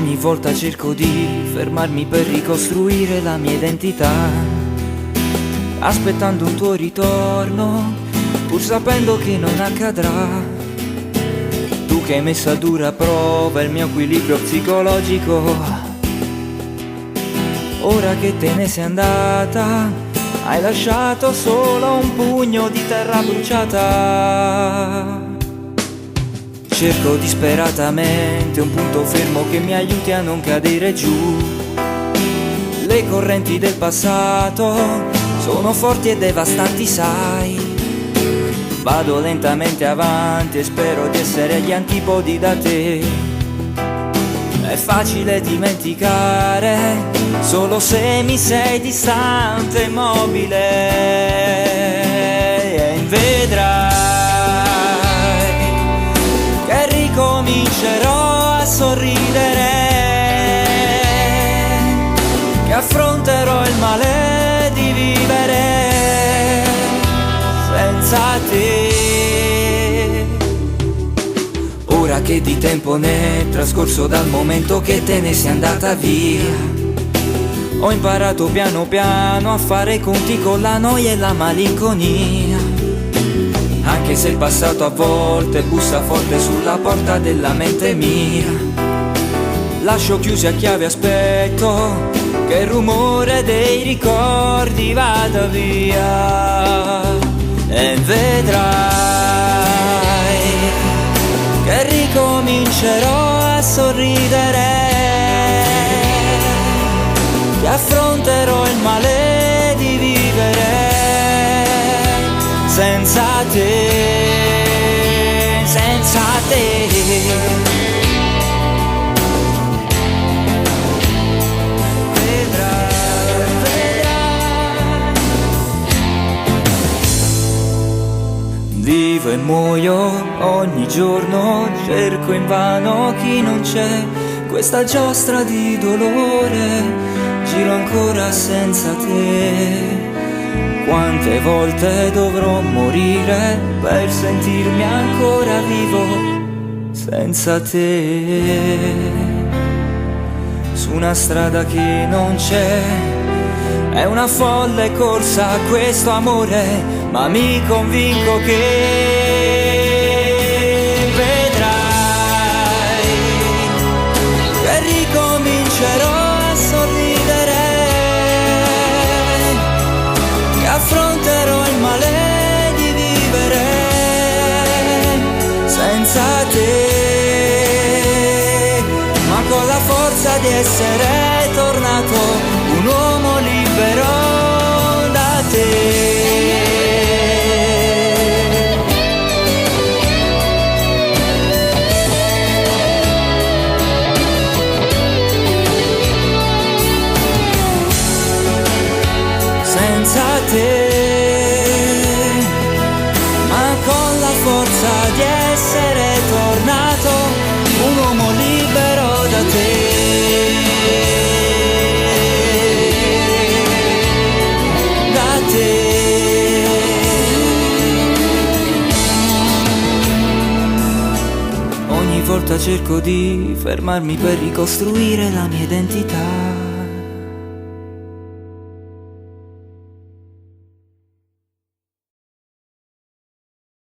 Ogni volta cerco di fermarmi per ricostruire la mia identità, aspettando un tuo ritorno, pur sapendo che non accadrà. Tu che hai messo a dura prova il mio equilibrio psicologico, ora che te ne sei andata, hai lasciato solo un pugno di terra bruciata. Cerco disperatamente un punto fermo che mi aiuti a non cadere giù. Le correnti del passato sono forti e devastanti, sai. Vado lentamente avanti e spero di essere agli antipodi da te. È facile dimenticare solo se mi sei distante e immobile, e vedrai che ricomincerò a sorridere, che affronterò il male di vivere senza te. Ora che di tempo ne è trascorso dal momento che te ne sei andata via, ho imparato piano piano a fare i conti con la noia e la malinconia. Anche se il passato a volte bussa forte sulla porta della mente mia, lascio chiusi a chiave, aspetto che il rumore dei ricordi vada via, e vedrai che ricomincerò a sorridere, che affronterò il male di vivere senza te, senza te. Vivo e muoio ogni giorno, cerco invano chi non c'è, questa giostra di dolore, giro ancora senza te. Quante volte dovrò morire per sentirmi ancora vivo senza te? Su una strada che non c'è, è una folle corsa questo amore, ma mi convinco che vedrai che ricomincerò a sorridere, che affronterò il male di vivere senza te, ma con la forza di essere tornato un uomo libero da te. Senza te, ma con la forza di essere tornato un uomo libero da te. Da te. Ogni volta cerco di fermarmi per ricostruire la mia identità,